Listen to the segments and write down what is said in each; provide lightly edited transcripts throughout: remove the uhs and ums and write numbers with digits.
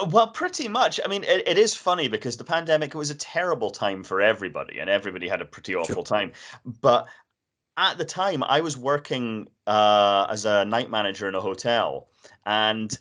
Well, pretty much. I mean, it is funny because the pandemic, it was a terrible time for everybody, and everybody had a pretty Sure. awful time. But at the time, I was working as a night manager in a hotel, and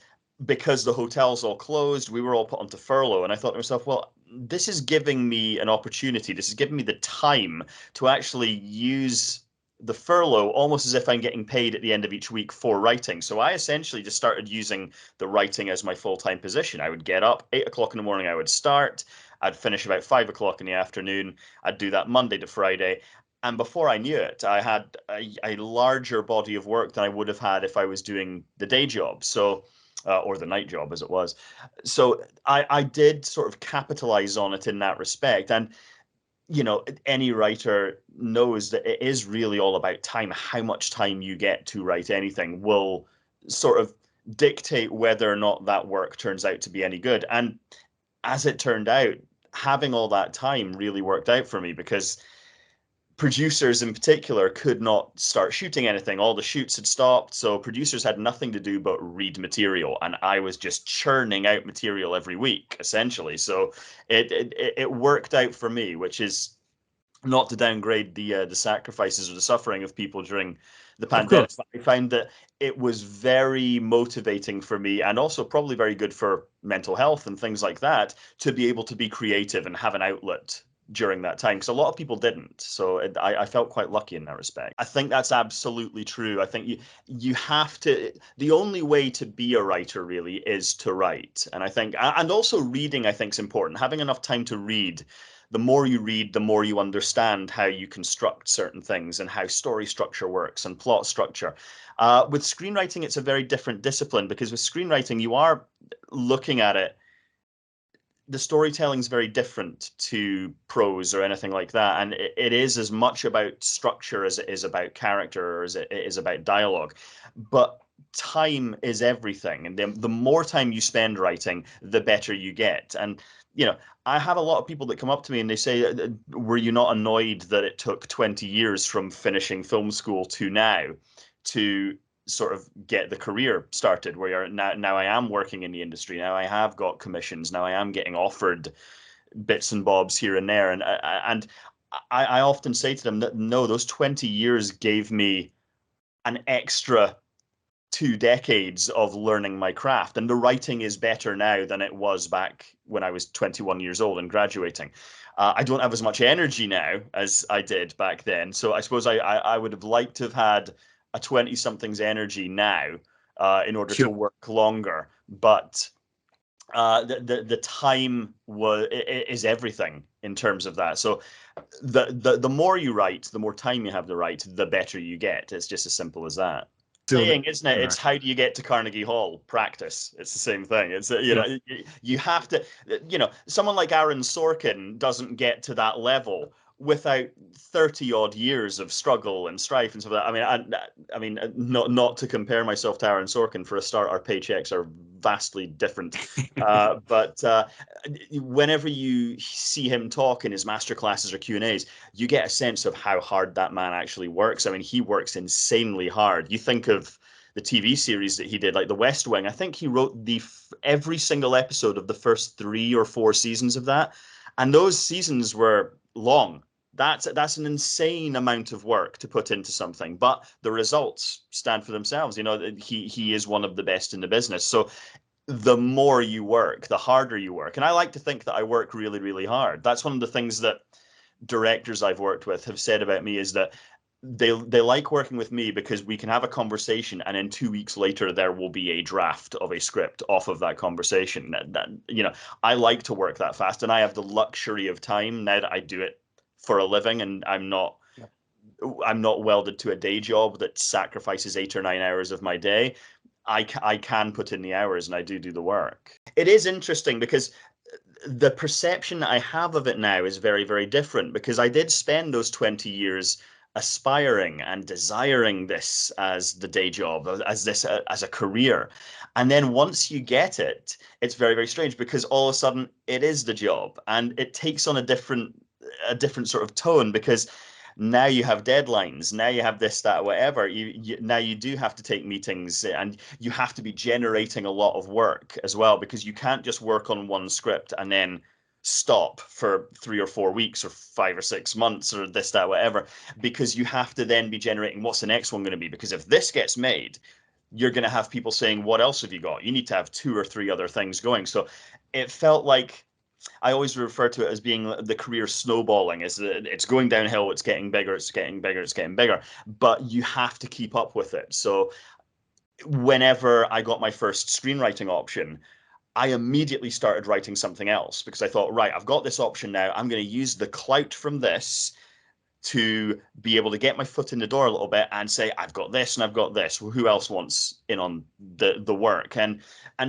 because the hotels all closed, we were all put onto furlough. And I thought to myself, well, this is giving me an opportunity. This is giving me the time to actually use the furlough almost as if I'm getting paid at the end of each week for writing. So I essentially just started using the writing as my full-time position. I would get up 8 o'clock in the morning, I would start, I'd finish about 5 o'clock in the afternoon. I'd do that Monday to Friday. And before I knew it, I had a larger body of work than I would have had if I was doing the day job. So, or the night job as it was. So I did sort of capitalize on it in that respect. And any writer knows that it is really all about time. How much time you get to write anything will sort of dictate whether or not that work turns out to be any good. And as it turned out, having all that time really worked out for me because producers in particular could not start shooting anything. All the shoots had stopped, so producers had nothing to do but read material, and I was just churning out material every week, essentially. So it worked out for me, which is not to downgrade the sacrifices or the suffering of people during the Of pandemic. course. But I found that it was very motivating for me, and also probably very good for mental health and things like that, to be able to be creative and have an outlet during that time because a lot of people didn't. So I felt quite lucky in that respect. I think that's absolutely true. I think you have to. The only way to be a writer really is to write, and I think, and also reading, I think is important. Having enough time to read. The more you read, the more you understand how you construct certain things and how story structure works and plot structure. With screenwriting, it's a very different discipline because with screenwriting, you are looking at it, the storytelling is very different to prose or anything like that, and it is as much about structure as it is about character or as it is about dialogue. But time is everything, and the more time you spend writing, the better you get. And I have a lot of people that come up to me and they say, "Were you not annoyed that it took 20 years from finishing film school to now to sort of get the career started where you're now I am working in the industry. Now I have got commissions. Now I am getting offered bits and bobs here and there. And I often say to them that no, those 20 years gave me an extra 2 decades of learning my craft. And the writing is better now than it was back when I was 21 years old and graduating. I don't have as much energy now as I did back then. So I suppose I would have liked to have had a 20 something's energy now in order to Sure. work longer. But the time is everything in terms of that. So the more you write, the more time you have to write, the better you get. It's just as simple as that. Feel that. Saying, isn't it? It's Right. how do you get to Carnegie Hall? Practice. It's the same thing. It's Sure. you have to, someone like Aaron Sorkin doesn't get to that level without 30 odd years of struggle and strife and stuff like that. I mean, not to compare myself to Aaron Sorkin. For a start, our paychecks are vastly different. But whenever you see him talk in his master classes or Q&As, you get a sense of how hard that man actually works. I mean, he works insanely hard. You think of the TV series that he did, like The West Wing. I think he wrote every single episode of the first 3 or 4 seasons of that, and those seasons were long. That's an insane amount of work to put into something, but the results stand for themselves. He is one of the best in the business. So the more you work, the harder you work. And I like to think that I work really, really hard. That's one of the things that directors I've worked with have said about me is that they like working with me because we can have a conversation and then 2 weeks later there will be a draft of a script off of that conversation. I like to work that fast, and I have the luxury of time now that I do it for a living, and I'm not welded to a day job that sacrifices 8 or 9 hours of my day. I can put in the hours and I do the work. It is interesting because the perception I have of it now is very, very different because I did spend those 20 years aspiring and desiring this as the day job, as a career. And then once you get it, it's very, very strange because all of a sudden it is the job and it takes on a different sort of tone because Now you have deadlines. Now you have this, that, whatever. Now you do have to take meetings, and you have to be generating a lot of work as well, because you can't just work on one script and then stop for 3 or 4 weeks or 5 or 6 months or this, that, whatever, because you have to then be generating what's the next one going to be. Because if this gets made, you're going to have people saying, what else have you got? You need to have 2 or 3 other things going. So it felt like, I always refer to it as being the career snowballing. Is it's going downhill, it's getting bigger, it's getting bigger, it's getting bigger, but you have to keep up with it. So whenever I got my first screenwriting option, I immediately started writing something else, because I thought, right, I've got this option now. I'm going to use the clout from this to be able to get my foot in the door a little bit and say, I've got this and I've got this. Well, who else wants in on the work? And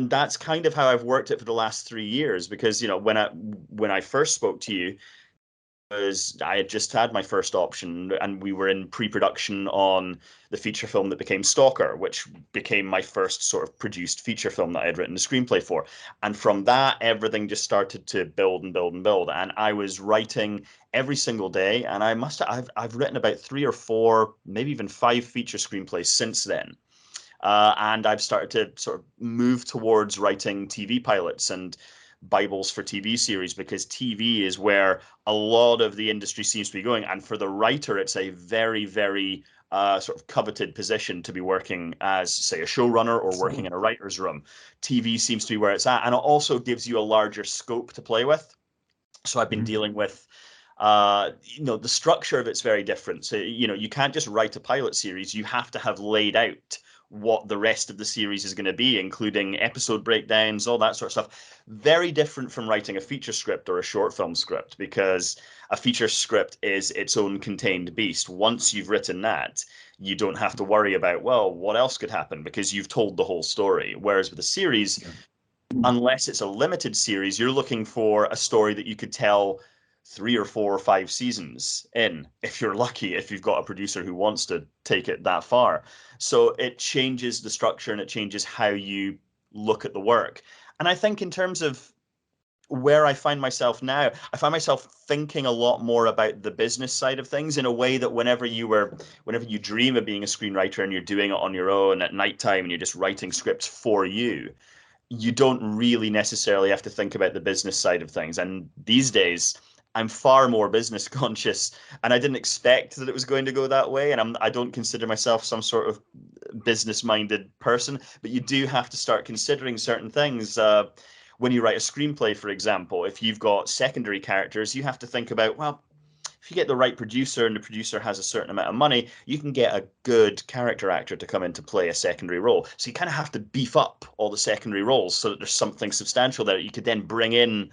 that's kind of how I've worked it for the last 3 years, because, you know, when I first spoke to you, was I had just had my first option, and we were in pre-production on the feature film that became Stalker, which became my first sort of produced feature film that I had written the screenplay for. And from that, everything just started to build and build and build. And I was writing every single day, and I've written about 3 or 4, maybe even 5 feature screenplays since then. And I've started to sort of move towards writing TV pilots and Bibles for TV series, because TV is where a lot of the industry seems to be going. And for the writer, it's a very, very sort of coveted position to be working as, say, a showrunner or working in a writer's room. TV seems to be where it's at. And it also gives you a larger scope to play with. So I've been dealing with, the structure of it's very different. So, you can't just write a pilot series. You have to have laid out what the rest of the series is going to be, including episode breakdowns, all that sort of stuff. Very different from writing a feature script or a short film script, because a feature script is its own contained beast. Once you've written that, you don't have to worry about, well, what else could happen, because you've told the whole story. Whereas with a series, unless it's a limited series, you're looking for a story that you could tell 3 or 4 or 5 seasons in, if you're lucky, if you've got a producer who wants to take it that far. So it changes the structure, and it changes how you look at the work. And I think in terms of where I find myself now, I find myself thinking a lot more about the business side of things, in a way that whenever you dream of being a screenwriter and you're doing it on your own at nighttime and you're just writing scripts for you don't really necessarily have to think about the business side of things. And these days, I'm far more business conscious, and I didn't expect that it was going to go that way. And I don't consider myself some sort of business-minded person, but you do have to start considering certain things. When you write a screenplay, for example, if you've got secondary characters, you have to think about, well, if you get the right producer and the producer has a certain amount of money, you can get a good character actor to come in to play a secondary role. So you kind of have to beef up all the secondary roles so that there's something substantial there. You could then bring in,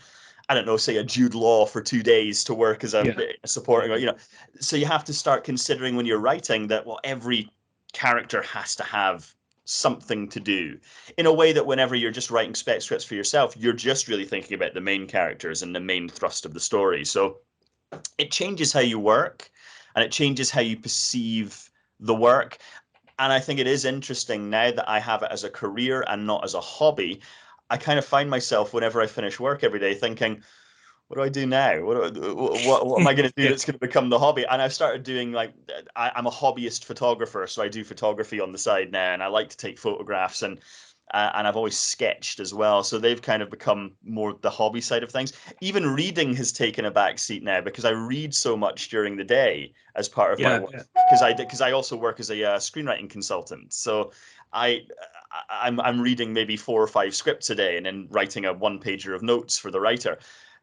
I don't know, say a Jude Law for 2 days to work as a supporting, So you have to start considering when you're writing that, well, every character has to have something to do, in a way that whenever you're just writing spec scripts for yourself, you're just really thinking about the main characters and the main thrust of the story. So it changes how you work, and it changes how you perceive the work. And I think it is interesting now that I have it as a career and not as a hobby. I kind of find myself, whenever I finish work every day, thinking, what do I do now? What am I going to do that's going to become the hobby? And I've started doing, like, I'm a hobbyist photographer, so I do photography on the side now, and I like to take photographs, and I've always sketched as well. So they've kind of become more the hobby side of things. Even reading has taken a back seat now, because I read so much during the day as part of my work. Because I also work as a screenwriting consultant. So I'm reading maybe 4 or 5 scripts a day, and then writing a 1-pager of notes for the writer.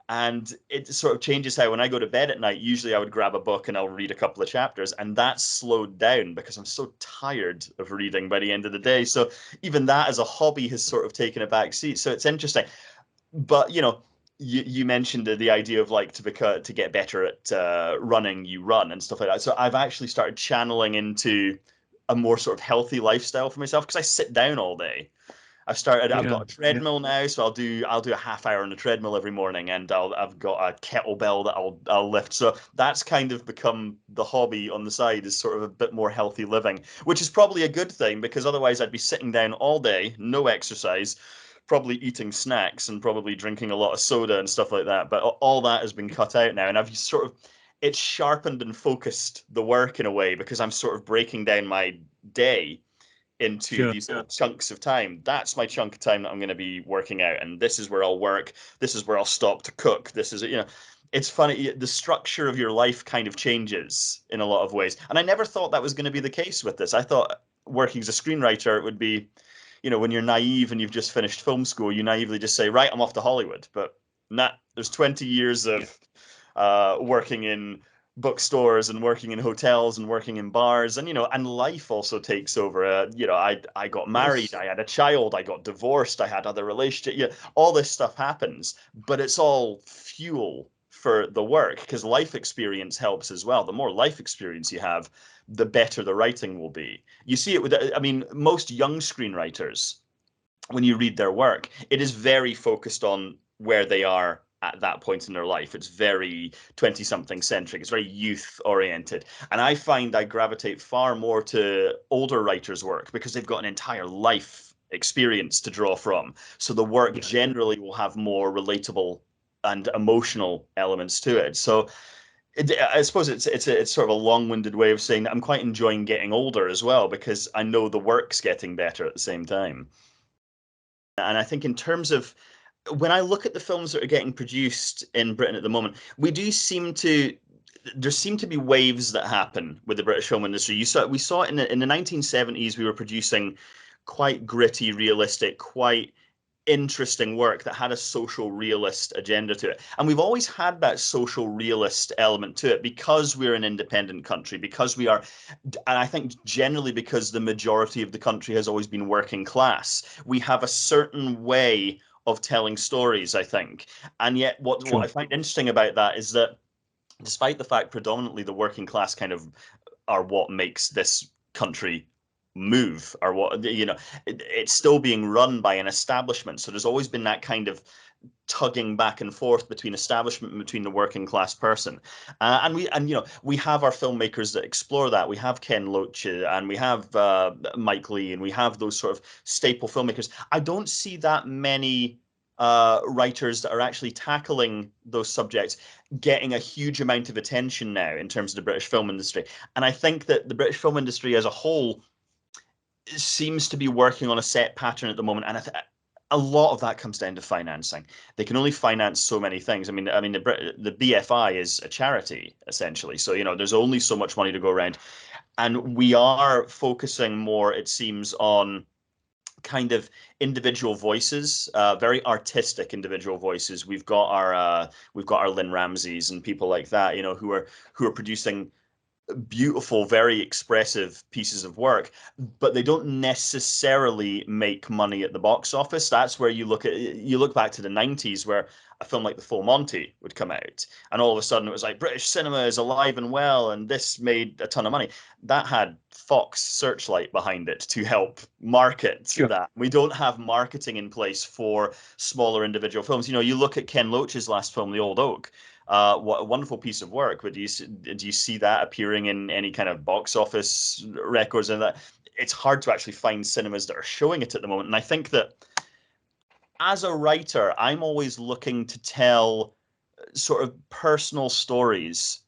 And it sort of changes how, when I go to bed at night, usually I would grab a book and I'll read a couple of chapters, and that's slowed down because I'm so tired of reading by the end of the day. So even that as a hobby has sort of taken a back seat. So it's interesting. But, you mentioned the idea of, like, to get better at running, you run and stuff like that. So I've actually started channeling into a more sort of healthy lifestyle for myself, because I sit down all day. I've got a treadmill now, so I'll do a half hour on the treadmill every morning, and I've got a kettlebell that I'll lift. So that's kind of become the hobby on the side, is sort of a bit more healthy living, which is probably a good thing, because otherwise I'd be sitting down all day, no exercise, probably eating snacks and probably drinking a lot of soda and stuff like that. But all that has been cut out now, and I've sort of it's sharpened and focused the work in a way, because I'm sort of breaking down my day into Sure. these chunks of time. That's my chunk of time that I'm going to be working out, and this is where I'll work. This is where I'll stop to cook. This is, it's funny. The structure of your life kind of changes in a lot of ways, and I never thought that was going to be the case with this. I thought working as a screenwriter, it would be, when you're naive and you've just finished film school, you naively just say, right, I'm off to Hollywood. But nah, there's 20 years of working in bookstores and working in hotels and working in bars, and and life also takes over. I got married, Yes. I had a child, I got divorced, I had other relationships. All this stuff happens, but it's all fuel for the work, because life experience helps as well. The more life experience you have, the better the writing will be. You see it with, I mean, most young screenwriters, when you read their work, it is very focused on where they are at that point in their life. It's very 20 something centric. It's very youth oriented. And I find I gravitate far more to older writers' work, because they've got an entire life experience to draw from. So the work Yeah. generally will have more relatable and emotional elements to it. So I suppose it's sort of a long-winded way of saying that I'm quite enjoying getting older as well, because I know the work's getting better at the same time. And I think in terms of, when I look at the films that are getting produced in Britain at the moment, there seem to be waves that happen with the British film industry. We saw it in the 1970s. We were producing quite gritty, realistic, quite interesting work that had a social realist agenda to it. And we've always had that social realist element to it, because we're an independent country, because we are, and I think generally because the majority of the country has always been working class. We have a certain way of telling stories, I think. And yet what I Sure. find interesting about that is that, despite the fact predominantly the working class kind of are what makes this country move, or what, it's still being run by an establishment. So there's always been that kind of tugging back and forth between establishment and between the working class person. And we have our filmmakers that explore that. We have Ken Loach, and we have Mike Leigh, and we have those sort of staple filmmakers. I don't see that many writers that are actually tackling those subjects getting a huge amount of attention now in terms of the British film industry. And I think that the British film industry as a whole seems to be working on a set pattern at the moment, and a lot of that comes down to financing. They can only finance so many things. I mean, the BFI is a charity essentially, so there's only so much money to go around, and we are focusing more, it seems, on kind of individual voices, very artistic individual voices. We've got our Lynn Ramseys and people like that, who are producing beautiful, very expressive pieces of work, but they don't necessarily make money at the box office. That's where you look back to the 90s, where a film like The Full Monty would come out, and all of a sudden it was like British cinema is alive and well, and this made a ton of money. That had Fox Searchlight behind it to help market Sure. that. We don't have marketing in place for smaller individual films. You look at Ken Loach's last film, The Old Oak. What a wonderful piece of work. But do you see that appearing in any kind of box office records? And that, it's hard to actually find cinemas that are showing it at the moment. And I think that, as a writer, I'm always looking to tell sort of personal stories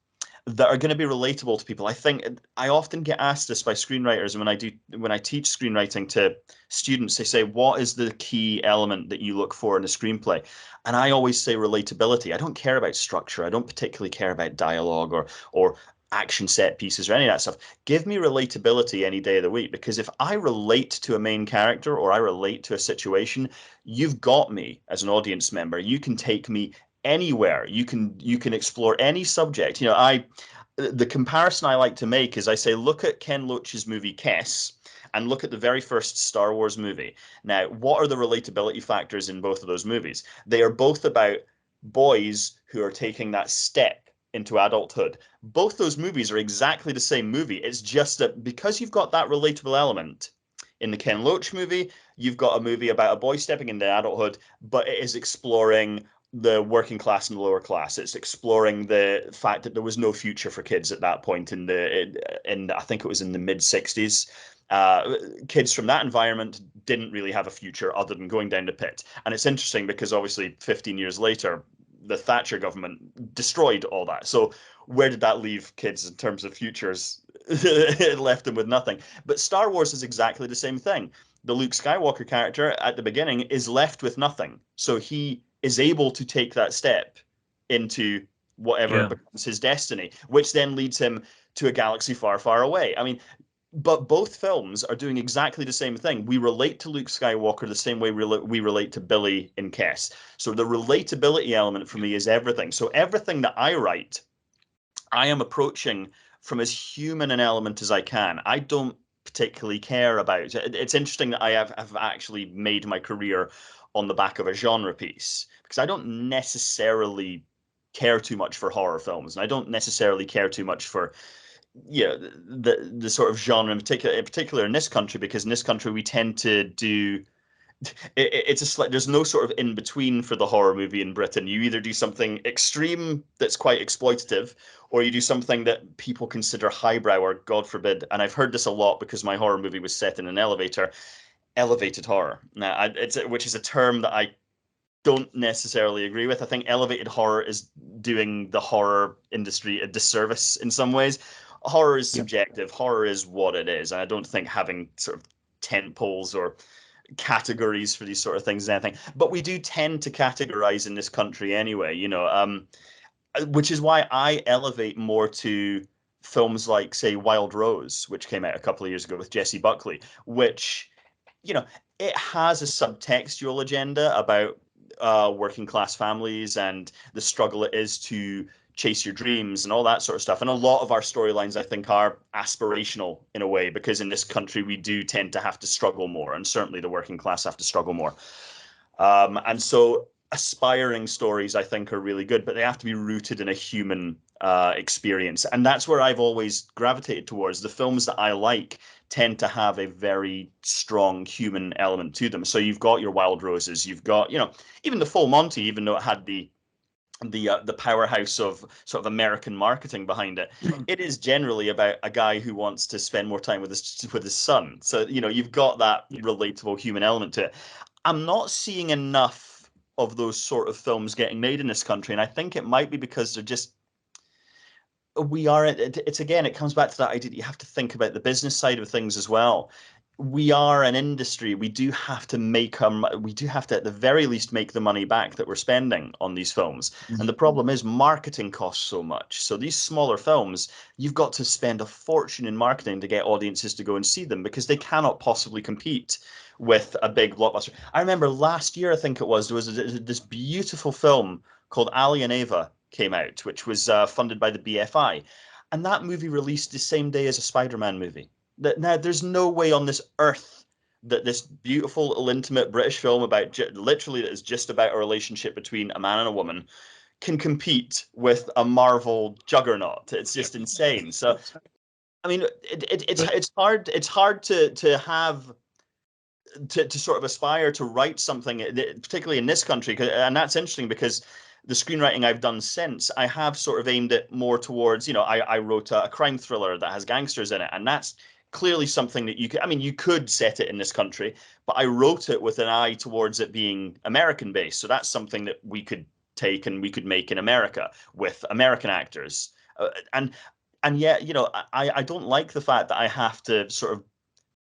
that are going to be relatable to people. I think I often get asked this by screenwriters when I teach screenwriting to students. They say, "What is the key element that you look for in a screenplay?" And I always say relatability. I don't care about structure. I don't particularly care about dialogue or action set pieces or any of that stuff. Give me relatability any day of the week, because if I relate to a main character or I relate to a situation, you've got me as an audience member. You can take me anywhere. You can explore any subject. The comparison I like to make is, I say, look at Ken Loach's movie Kess and look at the very first Star Wars movie. Now, what are the relatability factors in both of those movies? They are both about boys who are taking that step into adulthood. Both those movies are exactly the same movie. It's just that because you've got that relatable element in the Ken Loach movie, you've got a movie about a boy stepping into adulthood, but it is exploring the working class and the lower class. It's exploring the fact that there was no future for kids at that point in I think it was in the mid 60s. Kids from that environment didn't really have a future other than going down the pit. And it's interesting because obviously 15 years later, the Thatcher government destroyed all that. So where did that leave kids in terms of futures? It left them with nothing. But Star Wars is exactly the same thing. The Luke Skywalker character at the beginning is left with nothing. So he is able to take that step into whatever becomes his destiny, which then leads him to a galaxy far, far away. I mean, but both films are doing exactly the same thing. We relate to Luke Skywalker the same way we relate to Billy and Kess. So the relatability element for me is everything. So everything that I write, I am approaching from as human an element as I can. I don't particularly care about it. It's interesting that I have actually made my career on the back of a genre piece, because I don't necessarily care too much for horror films, and I don't necessarily care too much for the sort of genre in particular in this country, because in this country we tend to do there's no sort of in between for the horror movie in Britain. You either do something extreme that's quite exploitative, or you do something that people consider highbrow or God forbid. And I've heard this a lot because my horror movie was set in an elevated horror. Now, which is a term that I don't necessarily agree with. I think elevated horror is doing the horror industry a disservice in some ways. Horror is subjective. Horror is what it is. And I don't think having sort of tent poles or categories for these sort of things is anything. But we do tend to categorize in this country anyway, which is why I elevate more to films like, say, Wild Rose, which came out a couple of years ago with Jessie Buckley, which, it has a subtextual agenda about working class families and the struggle it is to chase your dreams and all that sort of stuff. And a lot of our storylines, I think, are aspirational in a way, because in this country we do tend to have to struggle more, and certainly the working class have to struggle more. And so aspiring stories, I think, are really good, but they have to be rooted in a human experience. And that's where I've always gravitated towards. The films that I like tend to have a very strong human element to them. So you've got your Wild Roses, you've got, even the Full Monty, even though it had the powerhouse of sort of American marketing behind it. It is generally about a guy who wants to spend more time with his son. So you've got that relatable human element to it. I'm not seeing enough of those sort of films getting made in this country, and I think it might be because they're just it comes back to that idea that you have to think about the business side of things as well. We are an industry. We do have to at the very least make the money back that we're spending on these films. Mm-hmm. And the problem is marketing costs so much. So these smaller films, you've got to spend a fortune in marketing to get audiences to go and see them, because they cannot possibly compete with a big blockbuster. I remember last year, I think it was, there was this beautiful film called Ali and Eva came out, which was funded by the BFI. And that movie released the same day as a Spider-Man movie. Now, there's no way on this earth that this beautiful little intimate British film about literally that is just about a relationship between a man and a woman can compete with a Marvel juggernaut. It's just insane. So, I mean, it's hard to have to sort of aspire to write something, particularly in this country, and that's interesting because the screenwriting I've done since, I have sort of aimed it more towards, I wrote a crime thriller that has gangsters in it, and that's clearly something that you could set it in this country, but I wrote it with an eye towards it being American based. So that's something that we could take and we could make in America with American actors. And yet, I don't like the fact that I have to sort of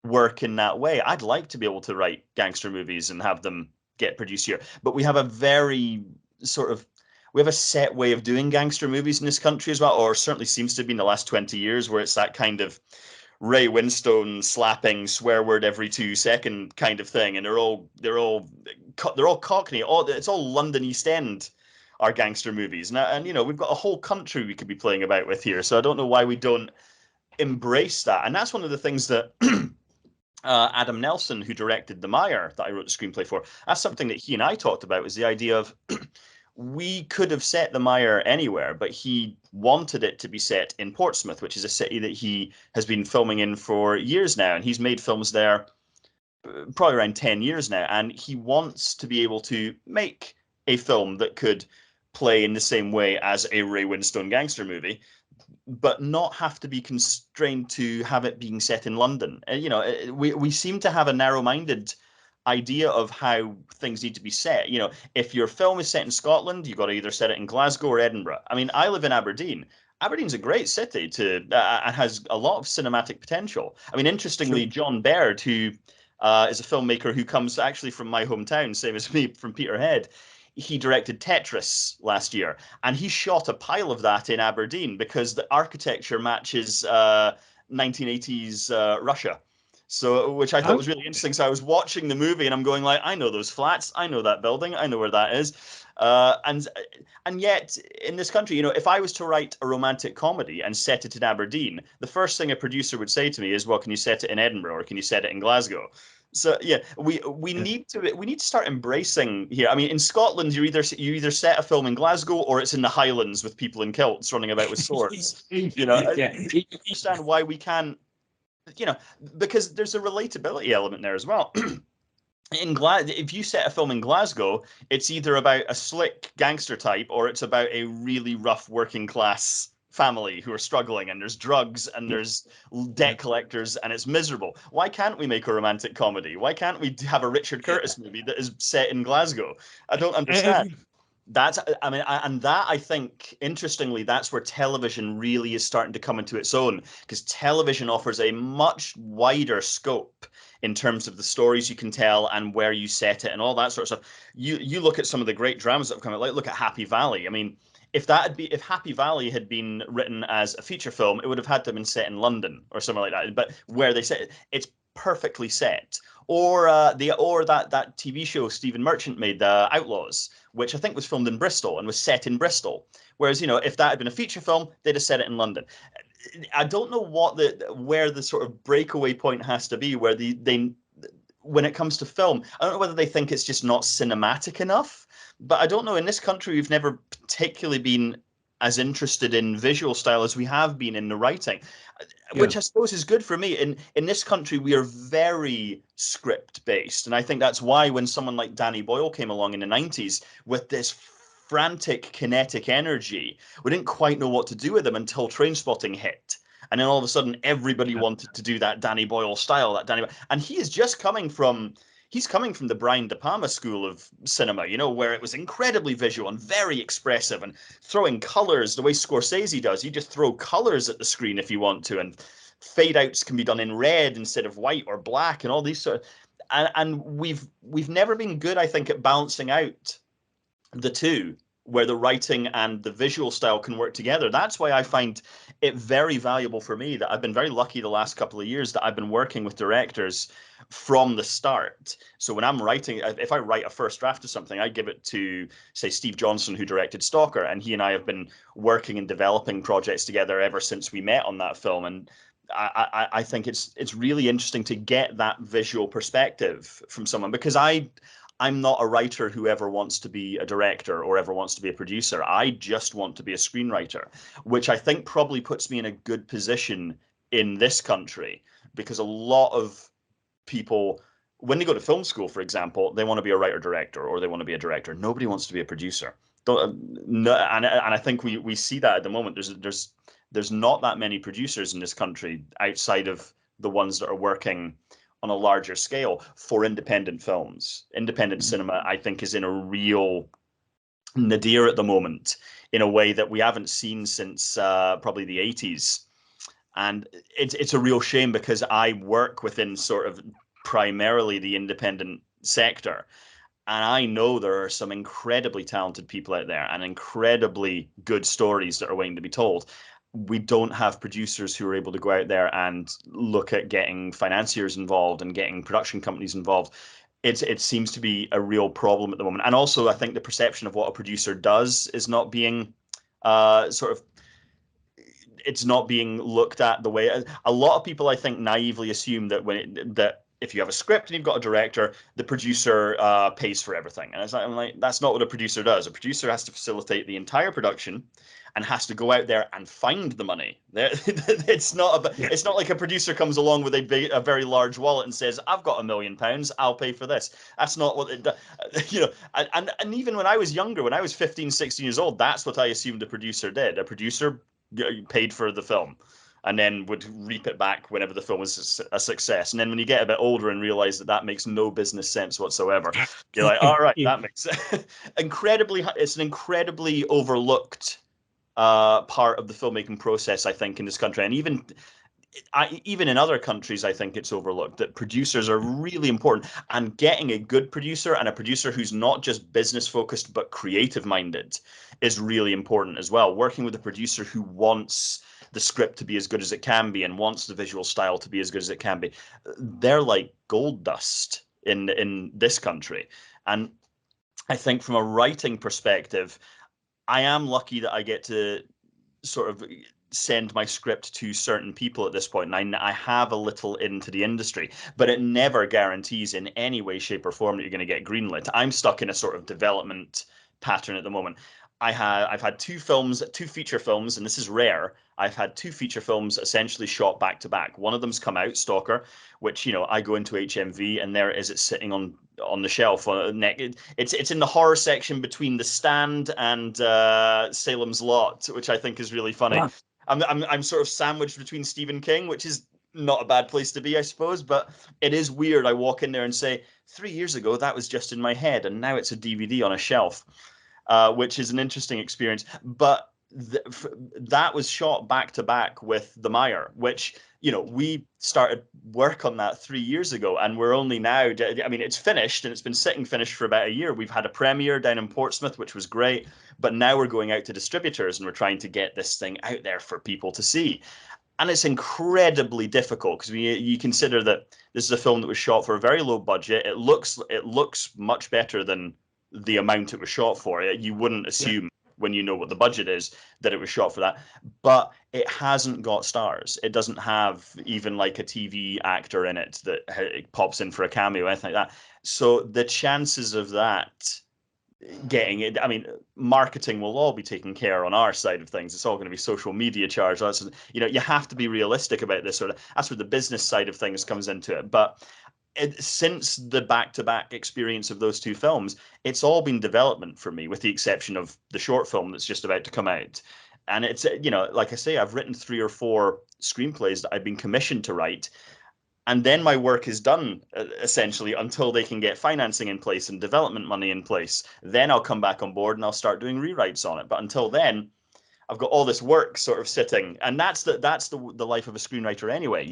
work in that way. I'd like to be able to write gangster movies and have them get produced here, but we have a set way of doing gangster movies in this country as well, or certainly seems to be in the last 20 years, where it's that kind of Ray Winstone slapping swear word every 2 seconds kind of thing, and they're all Cockney. It's all London East End, our gangster movies. And we've got a whole country we could be playing about with here. So I don't know why we don't embrace that. And that's one of the things that Adam Nelson, who directed the Mire that I wrote the screenplay for, that's something that he and I talked about, was the idea of we could have set the Mire anywhere, but he wanted it to be set in Portsmouth, which is a city that he has been filming in for years now. And he's made films there probably around 10 years now. And he wants to be able to make a film that could play in the same way as a Ray Winstone gangster movie, but not have to be constrained to have it being set in London. We seem to have a narrow-minded idea of how things need to be set. You know, if your film is set in Scotland, you've got to either set it in Glasgow or Edinburgh. I mean, I live in Aberdeen. Aberdeen's a great city and has a lot of cinematic potential. I mean, Sure. interestingly, John Baird, who is a filmmaker who comes actually from my hometown, same as me, from Peterhead. He directed Tetris last year, and he shot a pile of that in Aberdeen because the architecture matches 1980s Russia. So, which I thought was really interesting. So I was watching the movie and I'm going like, I know those flats, I know that building, I know where that is. And yet in this country, you know, if I was to write a romantic comedy and set it in Aberdeen, the first thing a producer would say to me is, well, can you set it in Edinburgh or can you set it in Glasgow? So yeah, we need to start embracing here. I mean, in Scotland, you either set a film in Glasgow or it's in the Highlands with people in kilts running about with swords. You know, Yeah. I understand why we can't, you know, because there's a relatability element there as well. If you set a film in Glasgow, it's either about a slick gangster type or it's about a really rough working class family who are struggling, and there's drugs and there's debt collectors and it's miserable. Why can't we make a romantic comedy? Why can't we have a Richard Curtis movie that is set in Glasgow? I don't understand. That's, I mean, and that, I think, interestingly, that's where television really is starting to come into its own, because television offers a much wider scope in terms of the stories you can tell and where you set it and all that sort of stuff. You look at some of the great dramas that have come out, like look at Happy Valley. I mean, if Happy Valley had been written as a feature film, it would have had to have been set in London or somewhere like that. But where they set it, it's perfectly set. Or that TV show Stephen Merchant made, The Outlaws, which I think was filmed in Bristol and was set in Bristol. Whereas, you know, if that had been a feature film, they'd have set it in London. I don't know where the sort of breakaway point has to be, where they when it comes to film, I don't know whether they think it's just not cinematic enough, but I don't know. In this country, we've never particularly been as interested in visual style as we have been in the writing, which I suppose is good for me. In this country, we are very script based, and I think that's why when someone like Danny Boyle came along in the 90s with this frantic kinetic energy, we didn't quite know what to do with them until Trainspotting hit. And then all of a sudden, everybody wanted to do that Danny Boyle style, and he is just coming from the Brian De Palma school of cinema, you know, where it was incredibly visual and very expressive and throwing colors the way Scorsese does. You just throw colors at the screen if you want to, and fade outs can be done in red instead of white or black, and all these sort of. And we've never been good, I think, at balancing out the two, where the writing and the visual style can work together. That's why I find it very valuable for me that I've been very lucky the last couple of years that I've been working with directors from the start. So when I'm writing, if I write a first draft of something, I give it to, say, Steve Johnson, who directed Stalker, and he and I have been working and developing projects together ever since we met on that film. And I think it's really interesting to get that visual perspective from someone, because I'm not a writer who ever wants to be a director or ever wants to be a producer. I just want to be a screenwriter, which I think probably puts me in a good position in this country, because a lot of people, when they go to film school, for example, they want to be a writer director or they want to be a director. Nobody wants to be a producer. No, and I think we see that at the moment. There's not that many producers in this country outside of the ones that are working on a larger scale for independent films. Independent cinema, I think, is in a real nadir at the moment in a way that we haven't seen since probably the 80s. And it's a real shame, because I work within sort of primarily the independent sector. And I know there are some incredibly talented people out there and incredibly good stories that are waiting to be told. We don't have producers who are able to go out there and look at getting financiers involved and getting production companies involved. It seems to be a real problem at the moment. And also, I think the perception of what a producer does is not being sort of, it's not being looked at the way a lot of people, I think, naively assume that that if you have a script and you've got a director, the producer pays for everything. And I'm like, that's not what a producer does. A producer has to facilitate the entire production and has to go out there and find the money. It's not like a producer comes along with a very large wallet and says, "I've got £1 million, I'll pay for this." That's not what it does. You know, and even when I was younger, when I was 15, 16 years old, that's what I assumed a producer did. A producer paid for the film. and then would reap it back whenever the film was a success. And then when you get a bit older and realize that that makes no business sense whatsoever, you're like, all right, that makes it's an incredibly overlooked part of the filmmaking process, I think, in this country. And even in other countries, I think it's overlooked that producers are really important, and getting a good producer and a producer who's not just business focused but creative minded is really important as well. Working with a producer who wants the script to be as good as it can be and wants the visual style to be as good as it can be, they're like gold dust in this country. And I think from a writing perspective, I am lucky that I get to sort of send my script to certain people at this point, and I have a little into the industry, but it never guarantees in any way, shape, or form that you're going to get greenlit. I'm stuck in a sort of development pattern at the moment. I've had two feature films, and this is rare. I've had two feature films essentially shot back to back. One of them's come out, Stalker, which, you know, I go into HMV and there it is, it's sitting on the shelf. It's in the horror section between The Stand and Salem's Lot, which I think is really funny. Wow. I'm sort of sandwiched between Stephen King, which is not a bad place to be, I suppose, but it is weird. I walk in there and say, 3 years ago, that was just in my head, and now it's a DVD on a shelf, which is an interesting experience. But that was shot back to back with the Mire, which, you know, we started work on that 3 years ago, and we're only now, I mean, it's finished and it's been sitting finished for about a year. We've had a premiere down in Portsmouth, which was great, but now we're going out to distributors and we're trying to get this thing out there for people to see. And it's incredibly difficult because you consider that this is a film that was shot for a very low budget. It looks much better than the amount it was shot for. You wouldn't assume when you know what the budget is that it was shot for that, but it hasn't got stars. It doesn't have even like a TV actor in it that pops in for a cameo or anything like that. So the chances of that getting it, I mean, marketing will all be taken care on our side of things. It's all going to be social media charged. That's, you know, you have to be realistic about this that's where the business side of things comes into it. But since the back-to-back experience of those two films, it's all been development for me, with the exception of the short film that's just about to come out. And it's, you know, like I say, I've written 3 or 4 screenplays that I've been commissioned to write. And then my work is done, essentially, until they can get financing in place and development money in place. Then I'll come back on board and I'll start doing rewrites on it. But until then, I've got all this work sort of sitting. And that's the life of a screenwriter anyway.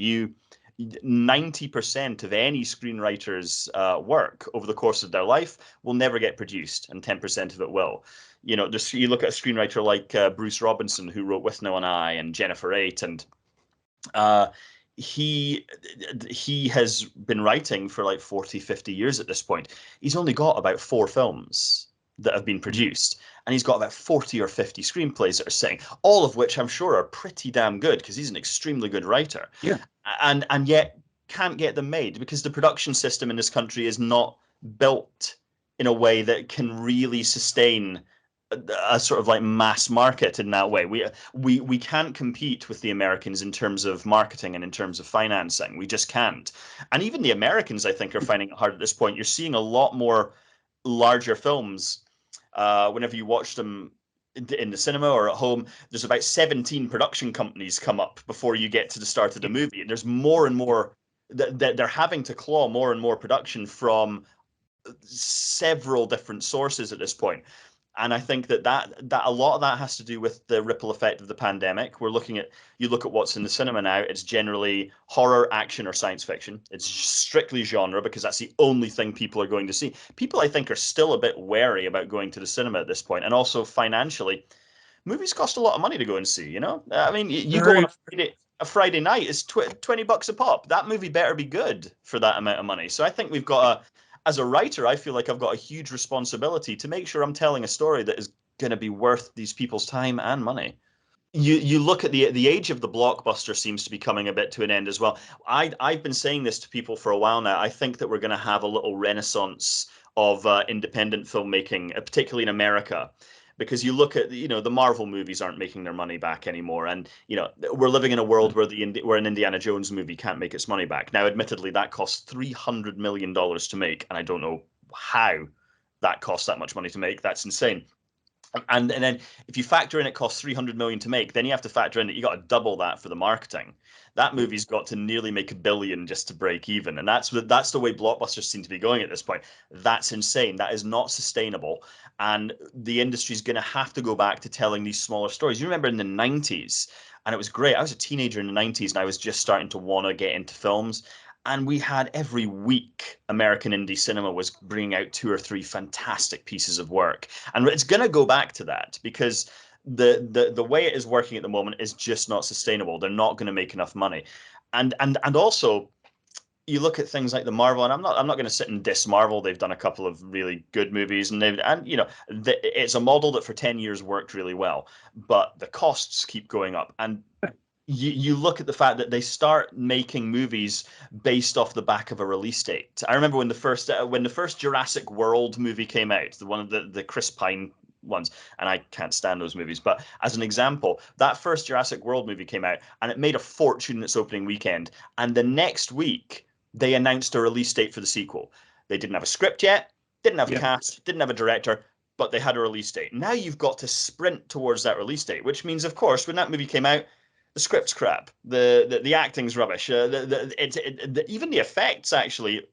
90% of any screenwriter's work over the course of their life will never get produced, and 10% of it will. You know, you look at a screenwriter like Bruce Robinson, who wrote With No One Eye and Jennifer 8, and he has been writing for like 40, 50 years at this point. He's only got about 4 films that have been produced, and he's got about 40 or 50 screenplays that are sitting, all of which I'm sure are pretty damn good, because he's an extremely good writer. Yeah. And yet can't get them made because the production system in this country is not built in a way that can really sustain a sort of like mass market in that way. We can't compete with the Americans in terms of marketing and in terms of financing. We just can't. And even the Americans, I think, are finding it hard at this point. You're seeing a lot more larger films. Whenever you watch them in the cinema or at home, there's about 17 production companies come up before you get to the start of the movie. And there's more and more that they're having to claw more and more production from several different sources at this point. And I think that a lot of that has to do with the ripple effect of the pandemic. You look at what's in the cinema now, it's generally horror, action, or science fiction. It's strictly genre because that's the only thing people are going to see. People, I think, are still a bit wary about going to the cinema at this point. And also financially, movies cost a lot of money to go and see, you know? I mean, you go on a Friday night, it's $20 a pop. That movie better be good for that amount of money. So I think we've got as a writer, I feel like I've got a huge responsibility to make sure I'm telling a story that is going to be worth these people's time and money. You look at the age of the blockbuster seems to be coming a bit to an end as well. I've been saying this to people for a while now. I think that we're going to have a little renaissance of independent filmmaking, particularly in America. Because you look at, you know, the Marvel movies aren't making their money back anymore. And, you know, we're living in a world where where an Indiana Jones movie can't make its money back. Now, admittedly, that costs $300 million to make. And I don't know how that costs that much money to make. That's insane. And then if you factor in it costs 300 million to make, then you have to factor in that you got to double that for the marketing. That movie's got to nearly make $1 billion just to break even, and that's the way blockbusters seem to be going at this point. That's insane. That is not sustainable, and the industry's going to have to go back to telling these smaller stories. You remember in the 90s, and it was great. I was a teenager in the 90s, and I was just starting to want to get into films. And we had every week American indie cinema was bringing out 2 or 3 fantastic pieces of work. And it's going to go back to that because the way it is working at the moment is just not sustainable. They're not going to make enough money. And also you look at things like the Marvel, and I'm not going to sit and diss Marvel. They've done a couple of really good movies, and it's a model that for 10 years worked really well, but the costs keep going up. And you look at the fact that they start making movies based off the back of a release date. I remember when the first Jurassic World movie came out, the one of the Chris Pine ones, and I can't stand those movies. But as an example, that first Jurassic World movie came out, and it made a fortune in its opening weekend. And the next week, they announced a release date for the sequel. They didn't have a script yet, didn't have a cast, didn't have a director, but they had a release date. Now you've got to sprint towards that release date, which means, of course, when that movie came out, the script's crap, the acting's rubbish, even the effects actually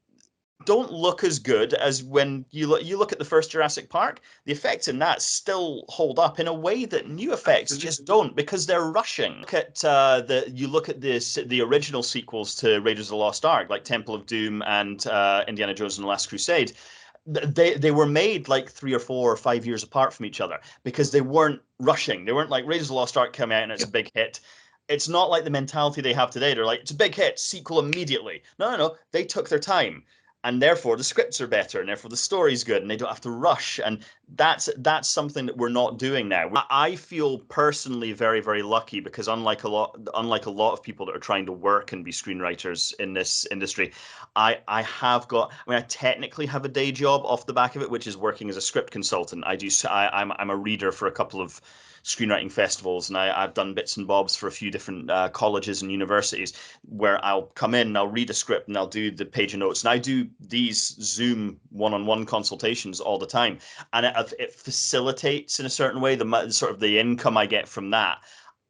don't look as good as when you look at the first Jurassic Park. The effects in that still hold up in a way that new effects just don't, because they're rushing. Look at the original sequels to Raiders of the Lost Ark, like Temple of Doom and Indiana Jones and the Last Crusade. They were made like 3 or 4 or 5 years apart from each other because they weren't rushing. They weren't like Raiders of the Lost Ark came out and it's a big hit. It's not like the mentality they have today. They're like, it's a big hit, sequel immediately. No. They took their time, and therefore the scripts are better, and therefore the story's good, and they don't have to rush. And that's something that we're not doing now. I feel personally very, very lucky because unlike a lot of people that are trying to work and be screenwriters in this industry, I technically have a day job off the back of it, which is working as a script consultant. I'm a reader for a couple of screenwriting festivals, and I've done bits and bobs for a few different colleges and universities where I'll come in and I'll read a script and I'll do the page of notes, and I do these Zoom one-on-one consultations all the time, and it facilitates in a certain way the income I get from that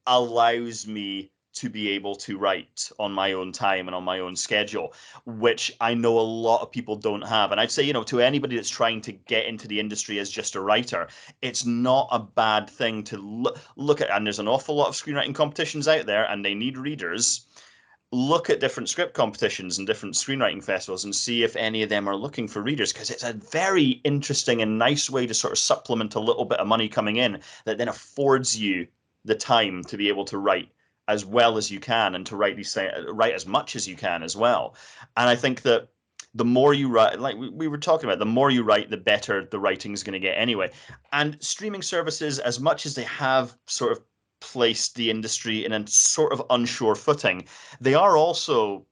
allows me to be able to write on my own time and on my own schedule, which I know a lot of people don't have. And I'd say, to anybody that's trying to get into the industry as just a writer, it's not a bad thing to look at. And there's an awful lot of screenwriting competitions out there, and they need readers. Look at different script competitions and different screenwriting festivals and see if any of them are looking for readers, because it's a very interesting and nice way to sort of supplement a little bit of money coming in that then affords you the time to be able to write as well as you can, and to write as much as you can as well. And I think that the more you write, like we were talking about, the more you write, the better the writing is going to get anyway. And streaming services, as much as they have sort of placed the industry in a sort of unsure footing, they are also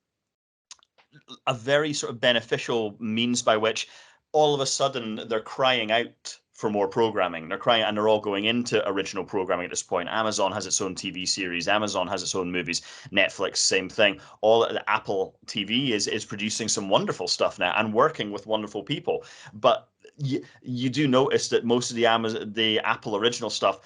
a very sort of beneficial means by which all of a sudden they're crying out for more programming. They're crying, and they're all going into original programming at this point. Amazon has its own TV series. Amazon has its own movies. Netflix, same thing. All the Apple TV is producing some wonderful stuff now and working with wonderful people. But you do notice that most of the Apple original stuff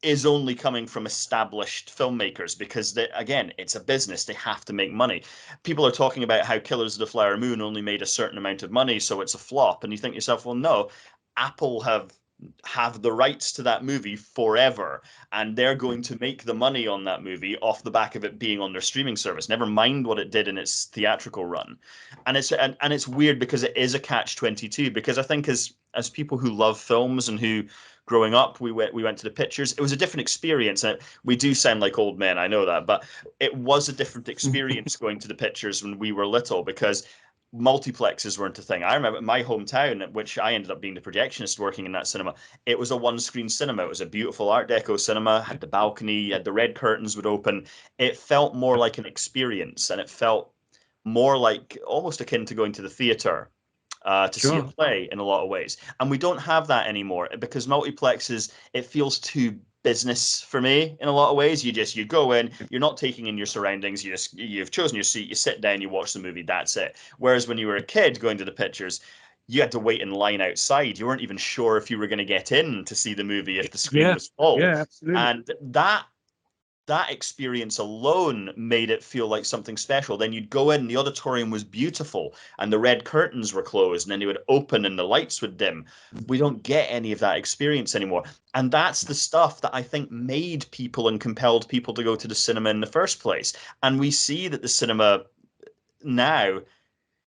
is only coming from established filmmakers, because again, it's a business. They have to make money. People are talking about how Killers of the Flower Moon only made a certain amount of money, so it's a flop. And you think to yourself, well, no, Apple have the rights to that movie forever, and they're going to make the money on that movie off the back of it being on their streaming service, never mind what it did in its theatrical run. And it's weird because it is a catch-22, because I think as people who love films and who growing up we went to the pictures, it was a different experience. And we do sound like old men, I know that, but it was a different experience going to the pictures when we were little, because multiplexes weren't a thing. I remember my hometown, which I ended up being the projectionist working in that cinema, it was a one-screen cinema. It was a beautiful Art Deco cinema, had the balcony, had the red curtains would open. It felt more like an experience, and it felt more like almost akin to going to the theater to see a play in a lot of ways. And we don't have that anymore, because multiplexes, it feels too business for me in a lot of ways. You go in, you're not taking in your surroundings, you've chosen your seat, you sit down, you watch the movie, that's it. Whereas when you were a kid going to the pictures, you had to wait in line outside. You weren't even sure if you were going to get in to see the movie if the screen Yeah, was full. yeah, absolutely. And that experience alone made it feel like something special. Then you'd go in, the auditorium was beautiful, and the red curtains were closed, and then they would open and the lights would dim. We don't get any of that experience anymore. And that's the stuff that I think made people and compelled people to go to the cinema in the first place. And we see that the cinema now,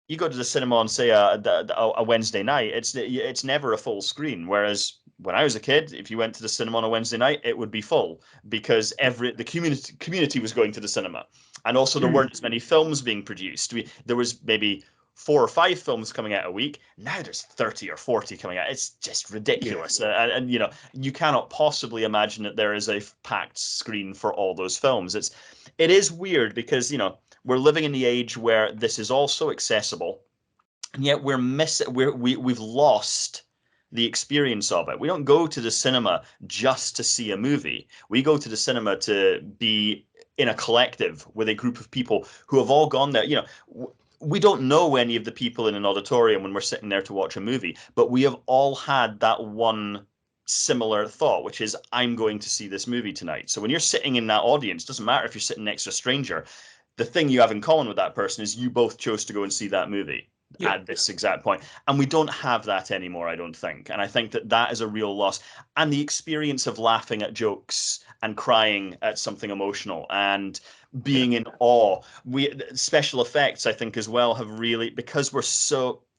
you go to the cinema on, say, a Wednesday night, it's never a full screen. Whereas when I was a kid, if you went to the cinema on a Wednesday night, it would be full because the community was going to the cinema, and also there weren't as many films being produced. There was maybe 4 or 5 films coming out a week. Now there's 30 or 40 coming out. It's just ridiculous, and you know, you cannot possibly imagine that there is a packed screen for all those films. It is weird because, you know, we're living in the age where this is all so accessible, and yet we've lost the experience of it. We don't go to the cinema just to see a movie. We go to the cinema to be in a collective with a group of people who have all gone there. You know, we don't know any of the people in an auditorium when we're sitting there to watch a movie, but we have all had that one similar thought, which is, I'm going to see this movie tonight. So when you're sitting in that audience, it doesn't matter if you're sitting next to a stranger, the thing you have in common with that person is you both chose to go and see that movie at this exact point. And we don't have that anymore, I don't think. And I think that that is a real loss. And the experience of laughing at jokes and crying at something emotional and being in awe. Special effects, I think, as well, have really, because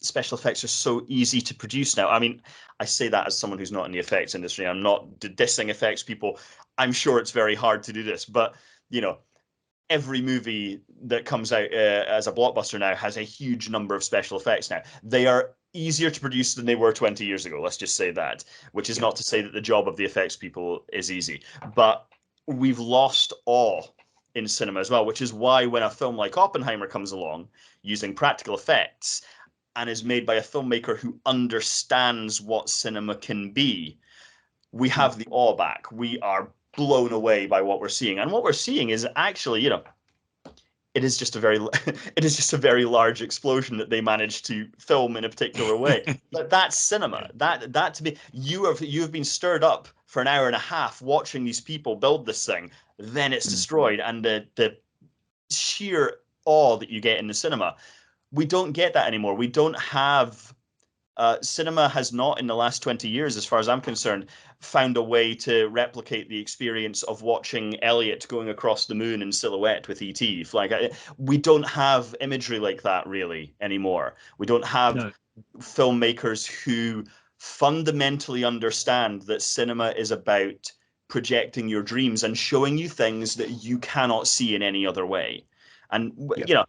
special effects are so easy to produce now. I mean, I say that as someone who's not in the effects industry. I'm not dissing effects people. I'm sure it's very hard to do this, but you know, every movie that comes out as a blockbuster now has a huge number of special effects now. They are easier to produce than they were 20 years ago. Let's just say that, which is not to say that the job of the effects people is easy, but we've lost awe in cinema as well, which is why when a film like Oppenheimer comes along using practical effects and is made by a filmmaker who understands what cinema can be, we have the awe back. We are blown away by what we're seeing, and what we're seeing is actually, you know, it is just a very it is just a very large explosion that they managed to film in a particular way. But that's cinema. That to me, you have been stirred up for an hour and a half watching these people build this thing, then it's destroyed, and the sheer awe that you get in the cinema, we don't get that anymore. We don't have cinema has not, in the last 20 years, as far as I'm concerned, found a way to replicate the experience of watching Elliot going across the moon in silhouette with E.T. We don't have imagery like that really anymore. We don't have filmmakers who fundamentally understand that cinema is about projecting your dreams and showing you things that you cannot see in any other way. And, you know,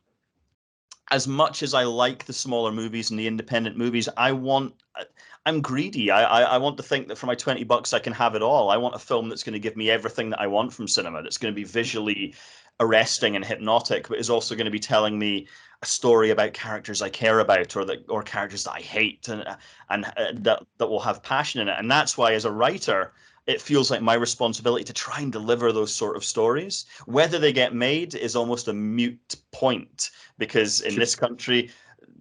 as much as I like the smaller movies and the independent movies, I'm greedy. I want to think that for my $20 I can have it all. I want a film that's going to give me everything that I want from cinema, that's going to be visually arresting and hypnotic, but is also going to be telling me a story about characters I care about, or characters that I hate, and that will have passion in it. And that's why, as a writer, it feels like my responsibility to try and deliver those sort of stories. Whether they get made is almost a moot point, because in this country,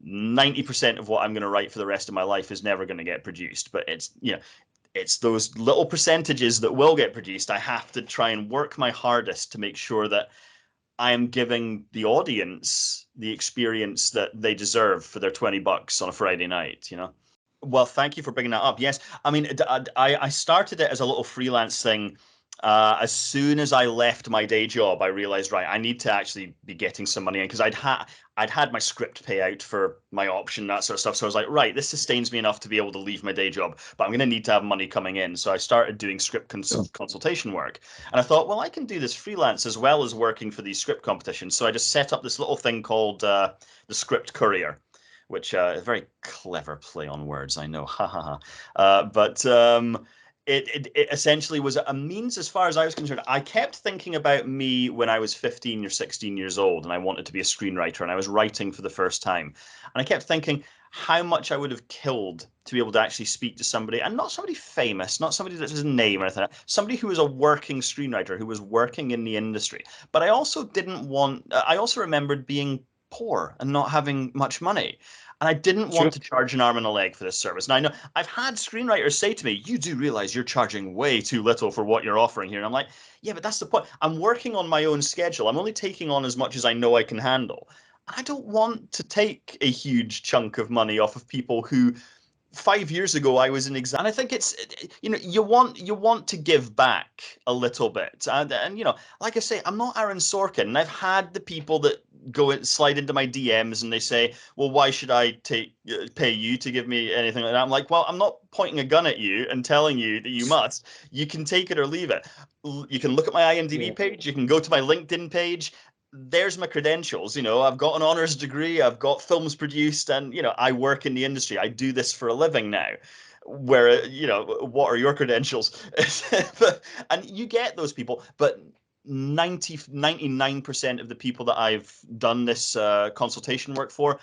90% of what I'm going to write for the rest of my life is never going to get produced. But it's, you know, it's those little percentages that will get produced. I have to try and work my hardest to make sure that I am giving the audience the experience that they deserve for their $20 on a Friday night, you know? Well, thank you for bringing that up. Yes, I mean, I started it as a little freelance thing. As soon as I left my day job, I realized, right, I need to actually be getting some money in, because I'd had my script payout for my option, that sort of stuff. So I was like, right, this sustains me enough to be able to leave my day job, but I'm going to need to have money coming in. So I started doing script consultation work, and I thought, well, I can do this freelance as well as working for these script competitions. So I just set up this little thing called the Script Courier, which is a very clever play on words, I know, ha ha ha. But it essentially was a means, as far as I was concerned. I kept thinking about me when I was 15 or 16 years old, and I wanted to be a screenwriter, and I was writing for the first time. And I kept thinking how much I would have killed to be able to actually speak to somebody, and not somebody famous, not somebody that's his name or anything, somebody who was a working screenwriter, who was working in the industry. But I also didn't want, I also remembered being poor and not having much money. And I didn't Sure. want to charge an arm and a leg for this service. And I know I've had screenwriters say to me, you do realize you're charging way too little for what you're offering here. And I'm like, yeah, but that's the point. I'm working on my own schedule. I'm only taking on as much as I know I can handle. I don't want to take a huge chunk of money off of people who 5 years ago I was an exam. And I think it's, you want to give back a little bit. And like I say, I'm not Aaron Sorkin. And I've had the people that go and slide into my DMs and they say, well, why should I pay you to give me anything like that? I'm like, well, I'm not pointing a gun at you and telling you that you must. You can take it or leave it. You can look at my IMDb Yeah. page. You can go to my LinkedIn page. There's my credentials. I've got an honors degree, I've got films produced, and I work in the industry. I do this for a living now. Where what are your credentials? And you get those people, but 99% of the people that I've done this consultation work for,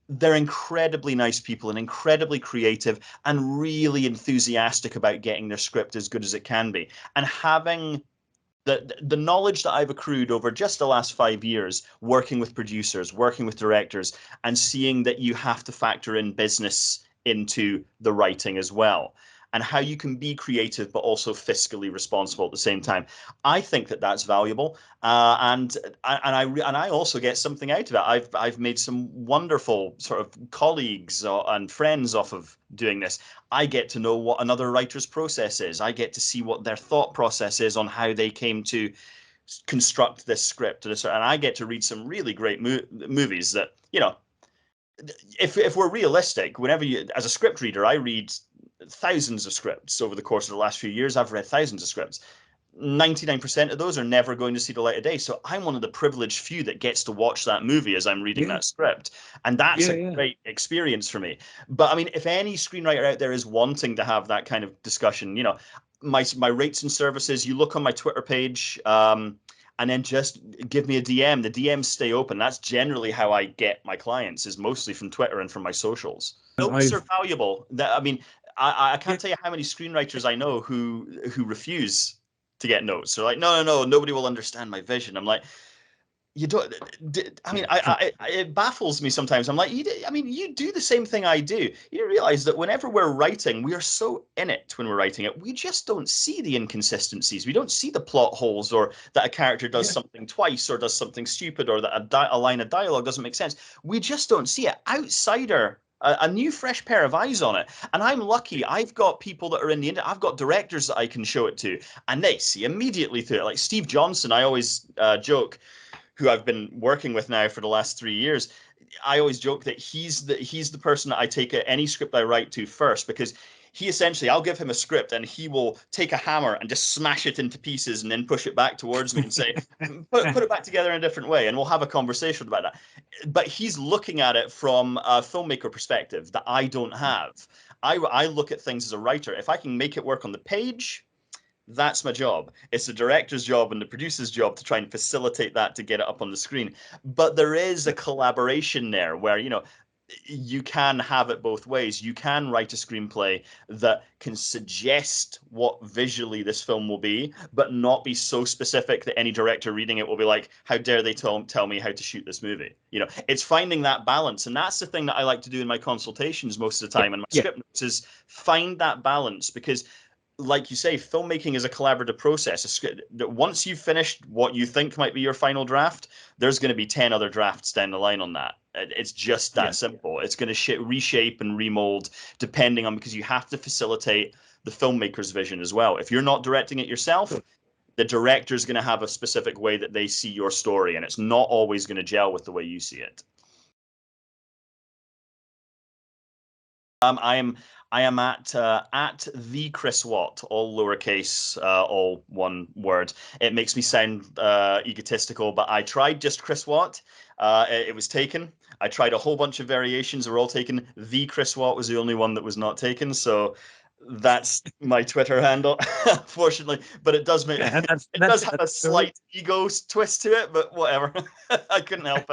they're incredibly nice people and incredibly creative and really enthusiastic about getting their script as good as it can be, and having the knowledge that I've accrued over just the last 5 years, working with producers, working with directors, and seeing that you have to factor in business into the writing as well, and how you can be creative but also fiscally responsible at the same time. I think that that's valuable, and I also get something out of it. I've made some wonderful sort of colleagues and friends off of doing this. I get to know what another writer's process is. I get to see what their thought process is on how they came to construct this script. And I get to read some really great movies that, if we're realistic, whenever you, as a script reader, I read thousands of scripts over the course of the last few years. I've read thousands of scripts. 99% of those are never going to see the light of day. So I'm one of the privileged few that gets to watch that movie as I'm reading Yeah. that script. And that's Yeah. a Yeah. great experience for me. But I mean, if any screenwriter out there is wanting to have that kind of discussion, my rates and services, you look on my Twitter page, and then just give me a DM. The DMs stay open. That's generally how I get my clients, is mostly from Twitter and from my socials. And Notes are I've valuable. I mean, I yeah. can't tell you how many screenwriters I know who refuse to get notes. They're like, no, no, no, nobody will understand my vision. I'm like, you don't. I mean, it baffles me sometimes. I'm like, I mean, you do the same thing I do. You realize that whenever we're writing, we are so in it when we're writing it. We just don't see the inconsistencies. We don't see the plot holes, or that a character does Yeah. something twice, or does something stupid, or that a line of dialogue doesn't make sense. We just don't see it. Outsider, a new fresh pair of eyes on it. And I'm lucky. I've got people that are in the industry. I've got directors that I can show it to, and they see immediately through it. Like Steve Johnson, I always joke, who I've been working with now for the last 3 years. I always joke that he's the person that I take any script I write to first, because he essentially, I'll give him a script and he will take a hammer and just smash it into pieces and then push it back towards me and say, put it back together in a different way, and we'll have a conversation about that. But he's looking at it from a filmmaker perspective that I don't have. I look at things as a writer. If I can make it work on the page, that's my job. It's the director's job and the producer's job to try and facilitate that to get it up on the screen. But there is a collaboration there where, you can have it both ways. You can write a screenplay that can suggest what visually this film will be, but not be so specific that any director reading it will be like, how dare they tell me how to shoot this movie? It's finding that balance. And that's the thing that I like to do in my consultations most of the Yeah. time, and my Yeah. script notes, is find that balance. Because like you say, filmmaking is a collaborative process. Once you've finished what you think might be your final draft, there's going to be 10 other drafts down the line on that. It's just that Yeah. simple. It's going to reshape and remold depending on, because you have to facilitate the filmmaker's vision as well. If you're not directing it yourself, the director's going to have a specific way that they see your story, and it's not always going to gel with the way you see it. I am at the Chris Watt, all lowercase, all one word. It makes me sound egotistical, but I tried just Chris Watt. It was taken. I tried a whole bunch of variations. They were all taken. The Chris Watt was the only one that was not taken. So that's my Twitter handle, unfortunately. But it does Yeah. And it does have a that's slight ego twist to it. But whatever, I couldn't help it.